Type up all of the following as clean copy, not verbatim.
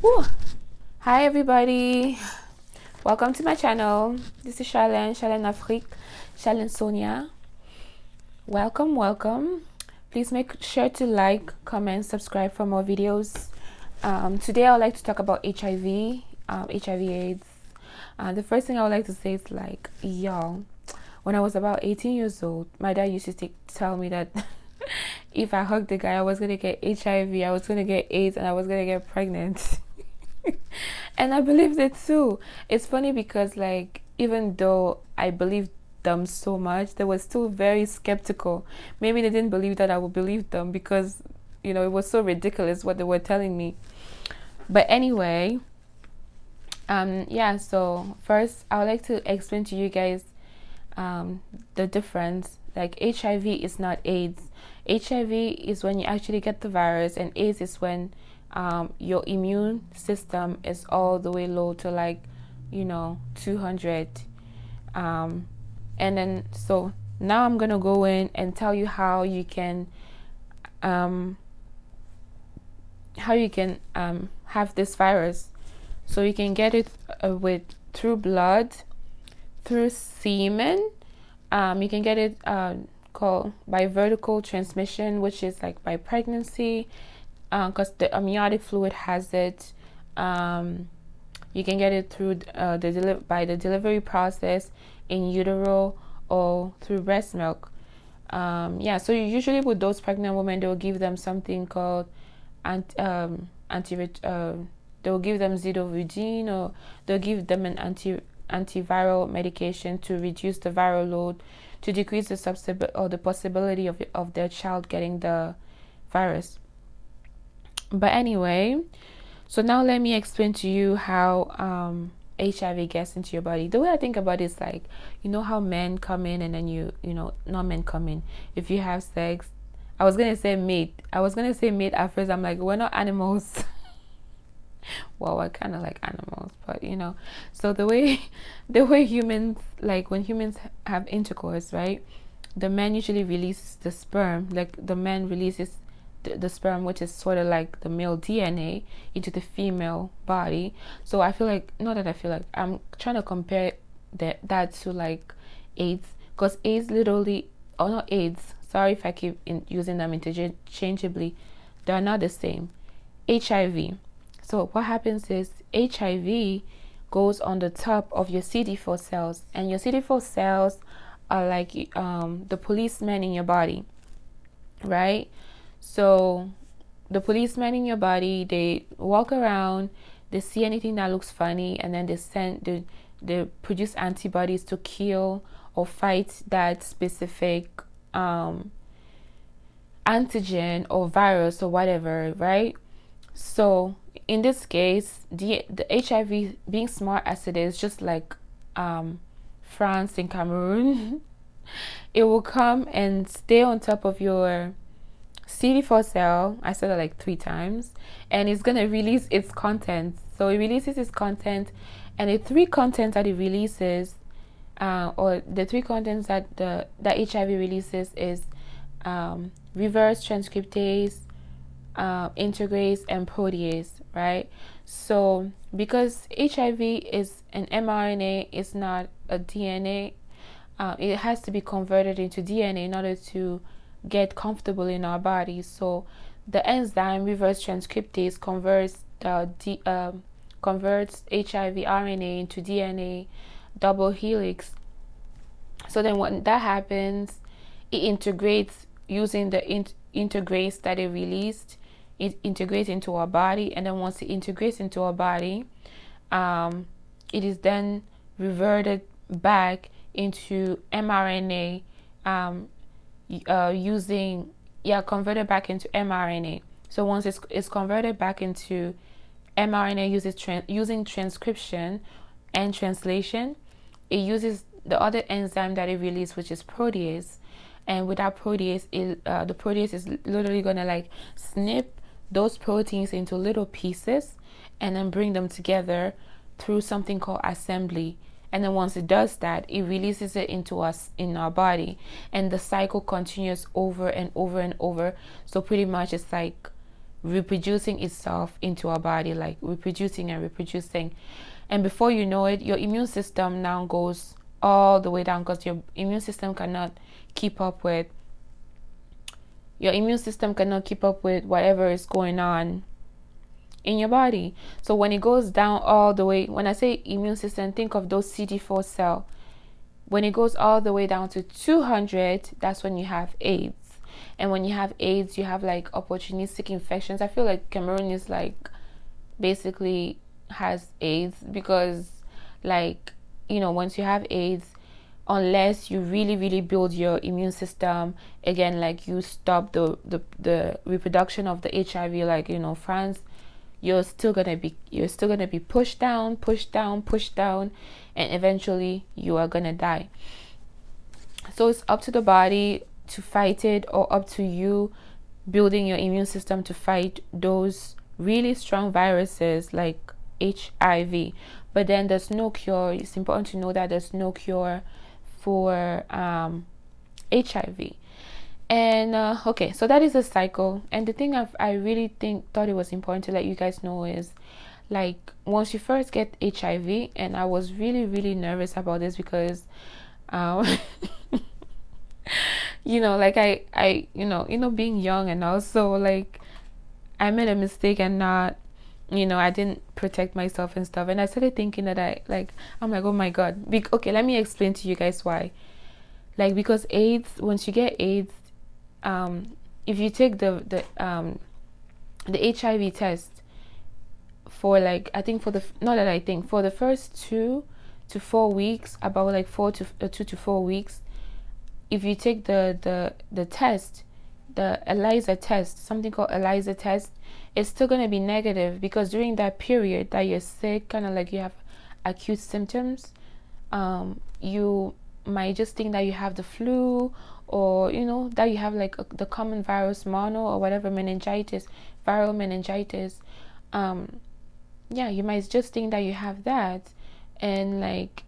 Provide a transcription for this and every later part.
Whew. Hi everybody, welcome to my channel. This is Charlene Afrique, Charlene Sonia. Welcome. Please make sure to like, comment, subscribe for more videos. Today I would like to talk about HIV, HIV/AIDS. The first thing I would like to say is like, y'all, when I was about 18 years old, my dad used to tell me that if I hugged the guy, I was gonna get HIV, I was gonna get AIDS, and I was gonna get pregnant. And I believed it too. It's funny because like even though I believed them so much, they were still very skeptical. Maybe they didn't believe that I would believe them because it was so ridiculous what they were telling me. But anyway, so first I would like to explain to you guys the difference. Like HIV is not AIDS. HIV is when you actually get the virus, and AIDS is when your immune system is all the way low to like 200. And then so now I'm gonna go in and tell you how you can have this virus. So you can get it through blood, through semen. You can get it called by vertical transmission, which is like by pregnancy, because the amniotic fluid has it. You can get it through by the delivery process in utero or through breast milk. So usually with those pregnant women, they'll give them something called they'll give them zidovudine, or they'll give them an antiviral medication to reduce the viral load, to decrease the possibility of their child getting the virus. But anyway, so now let me explain to you how HIV gets into your body. The way I think about it is like, how men come in and then not men come in. If you have sex, I was gonna say mate at first. I'm like, we're not animals. Well, we're kind of like animals, but so the way humans, like when humans have intercourse, right, the man usually releases the sperm. Like the man releases the sperm, which is sort of like the male DNA, into the female body. So I feel like, not that I feel like, I'm trying to compare that to like AIDS, because AIDS literally, or not AIDS, sorry if I keep using them interchangeably, they're not the same. HIV. So what happens is HIV goes on the top of your CD4 cells, and your CD4 cells are like the policemen in your body, right? So the policemen in your body, they walk around, they see anything that looks funny, and then they produce antibodies to kill or fight that specific antigen or virus or whatever, right? So in this case, the HIV, being smart as it is, just like France and Cameroon, it will come and stay on top of your CD4 cell. I said that like 3 times, and it's gonna release its content. So it releases its content, and the 3 contents that it releases, or the 3 contents that that HIV releases is reverse transcriptase, integrase, and protease, right? So because HIV is an mRNA, it's not a DNA, it has to be converted into DNA in order to get comfortable in our bodies. So the enzyme reverse transcriptase converts HIV RNA into DNA double helix. So then when that happens, it integrates using the integrase that it released. It integrates into our body, and then once it integrates into our body, it is then reverted back into mRNA, converted back into mRNA. So once it's converted back into mRNA, using transcription and translation, it uses the other enzyme that it released, which is protease. And with that protease, the protease is literally gonna like snip those proteins into little pieces and then bring them together through something called assembly. And then once it does that, it releases it into us in our body, and the cycle continues over and over and over. So pretty much it's like reproducing itself into our body, like reproducing and reproducing. And before you know it, your immune system now goes all the way down, because your immune system cannot keep up with whatever is going on in your body. So when it goes down all the way, when I say immune system, think of those CD4 cell. When it goes all the way down to 200, that's when you have AIDS. And when you have AIDS, you have like opportunistic infections. I feel like Cameroon is like basically has AIDS, because like, you know, once you have AIDS, unless you really build your immune system again, like you stop the reproduction of the HIV, like, you know, France, you're still gonna be pushed down, and eventually you are gonna die. So it's up to the body to fight it, or up to you building your immune system to fight those really strong viruses like HIV. But then there's no cure. It's important to know that there's no cure for HIV. And okay, so that is a cycle. And the thing I really thought it was important to let you guys know is, like, once you first get HIV, and I was really nervous about this, because you know, like I you know being young, and also like I made a mistake and not, you know, I didn't protect myself and stuff, and I started thinking that I'm like, oh my god. Okay, let me explain to you guys why. Like, because AIDS, once you get AIDS, if you take the HIV test for like, I think for the not that I think for the first 2 to 4 weeks, about like 2 to 4 weeks, if you take the test, the ELISA test, something called ELISA test, it's still going to be negative, because during that period that you're sick, kind of like you have acute symptoms, you might just think that you have the flu, or, you know, that you have like the common virus, mono or whatever, viral meningitis. Yeah, you might just think that you have that, and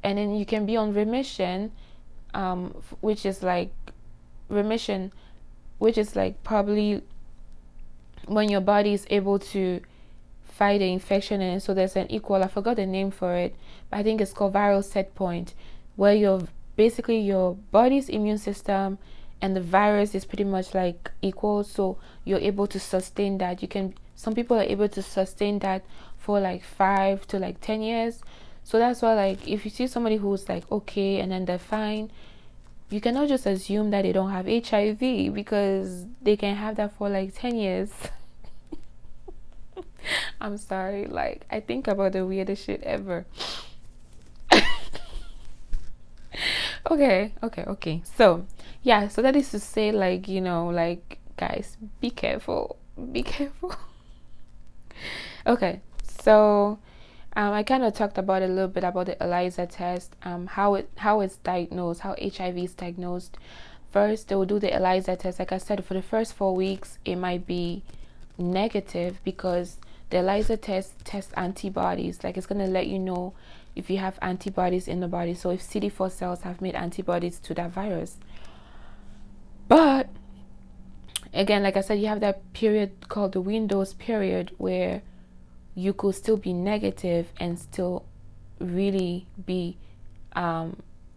then you can be on remission, which is like probably when your body is able to fight the infection. And so there's an equal, I forgot the name for it, but I think it's called viral set point, where your body's immune system and the virus is pretty much like equal, so you're able to sustain that. Some people are able to sustain that for like 5 to like 10 years. So that's why, like, if you see somebody who's like okay and then they're fine, you cannot just assume that they don't have HIV, because they can have that for like 10 years. I'm sorry, like, I think about the weirdest shit ever. Okay. So, yeah, so that is to say, like, you know, like, guys, be careful. Okay, so I kind of talked about a little bit about the ELISA test, how it's diagnosed, how HIV is diagnosed. First, they will do the ELISA test. Like I said, for the first 4 weeks, it might be negative, because the ELISA test tests antibodies. Like, it's going to let you know if you have antibodies in the body. So if CD4 cells have made antibodies to that virus. But again, like I said, you have that period called the Windows period, where you could still be negative and still really be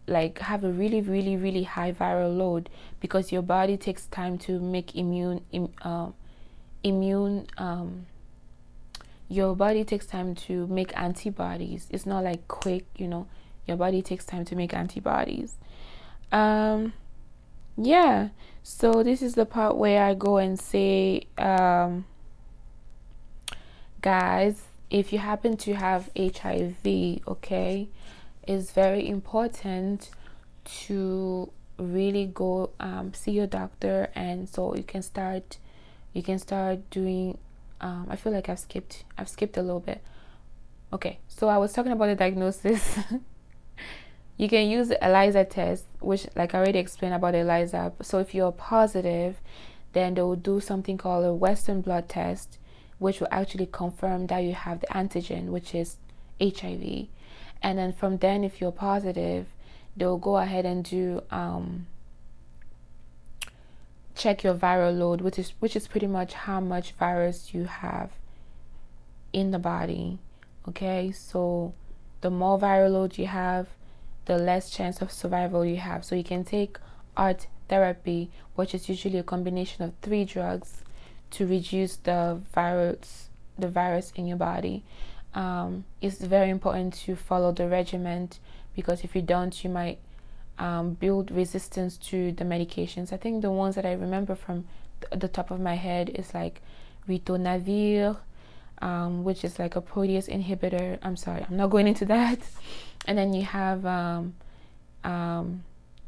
like have a really high viral load, because your body takes time to make your body takes time to make antibodies. It's not like quick, you know. Your body takes time to make antibodies. Yeah, so this is the part where I go and say, guys, if you happen to have HIV, okay, it's very important to really go see your doctor, and so you can start doing I feel like I've skipped a little bit. Okay, so I was talking about the diagnosis. You can use the ELISA test, which, like I already explained about ELISA. So if you're positive, then they will do something called a Western blot test, which will actually confirm that you have the antigen, which is HIV. And then from then, if you're positive, they'll go ahead and do check your viral load, which is pretty much how much virus you have in the body. Okay, so the more viral load you have, the less chance of survival you have. So you can take art therapy, which is usually a combination of 3 drugs to reduce the virus in your body. It's very important to follow the regimen, because if you don't, you might build resistance to the medications. I think the ones that I remember from the top of my head is like ritonavir, which is like a protease inhibitor. I'm sorry, I'm not going into that. And then you have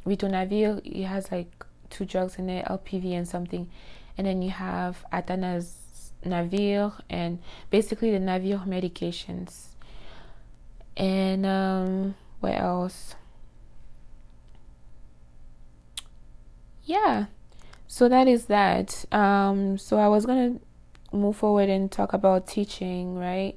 ritonavir. It has like 2 drugs in it, LPV and something. And then you have atazanavir, and basically the Navir medications. And what else? Yeah, so that is that. So I was gonna move forward and talk about teaching, right?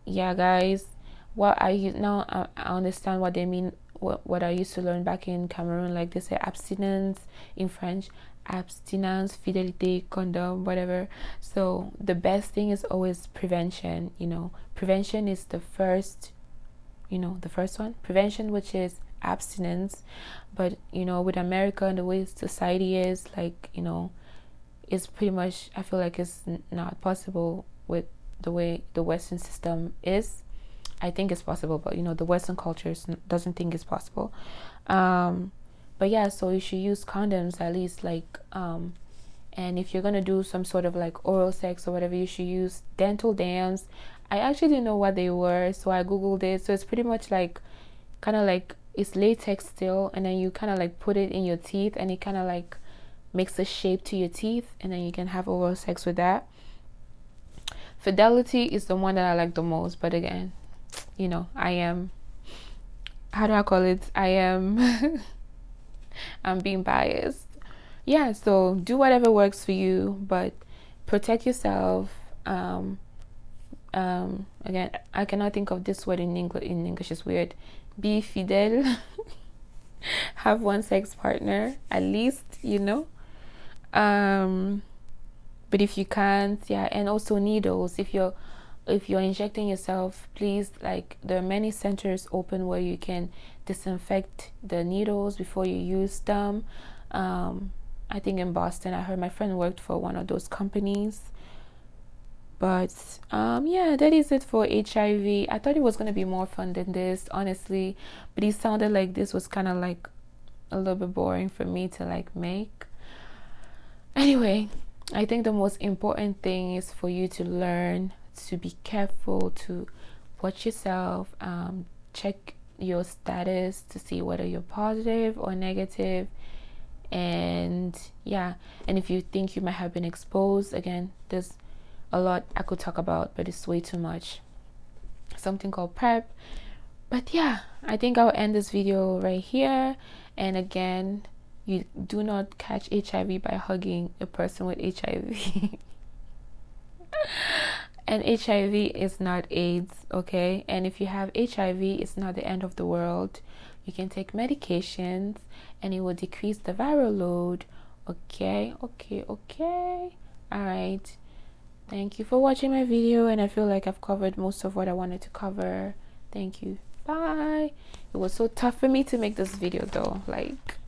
Yeah, guys, what I use now, I understand what they mean. What I used to learn back in Cameroon, like they say abstinence in French, abstinence, fidelité, condom, whatever. So the best thing is always prevention. Prevention is the first one. Prevention, which is abstinence. But with America and the way society is, like, it's pretty much, I feel like it's not possible with the way the Western system is. I think it's possible, but the Western culture doesn't think it's possible. But yeah, so you should use condoms at least, like, and if you're gonna do some sort of like oral sex or whatever, you should use dental dams. I actually didn't know what they were, so I googled it. So it's pretty much like, kind of like, it's latex still, and then you kind of like put it in your teeth, and it kind of like makes a shape to your teeth, and then you can have oral sex with that. Fidelity is the one that I like the most, but again, I am, how do I call it? I'm being biased. Yeah, so do whatever works for you, but protect yourself. Again, I cannot think of this word in English. In English, it's weird. Be fidèle. Have one sex partner at least, but if you can't, yeah. And also needles. If you're injecting yourself, please, like, there are many centers open where you can disinfect the needles before you use them. I think in Boston, I heard my friend worked for one of those companies. But yeah, that is it for HIV. I thought it was going to be more fun than this, honestly, but it sounded like this was kind of like a little bit boring for me to like make. Anyway, I think the most important thing is for you to learn to be careful, to watch yourself, check your status to see whether you're positive or negative. And yeah, and if you think you might have been exposed, again, there's a lot I could talk about, but it's way too much. Something called PrEP. But yeah, I think I'll end this video right here. And again, you do not catch HIV by hugging a person with HIV. And HIV is not AIDS, okay? And if you have HIV, it's not the end of the world. You can take medications and it will decrease the viral load. Okay. Alright. Thank you for watching my video, and I feel like I've covered most of what I wanted to cover. Thank you. Bye. It was so tough for me to make this video though. Like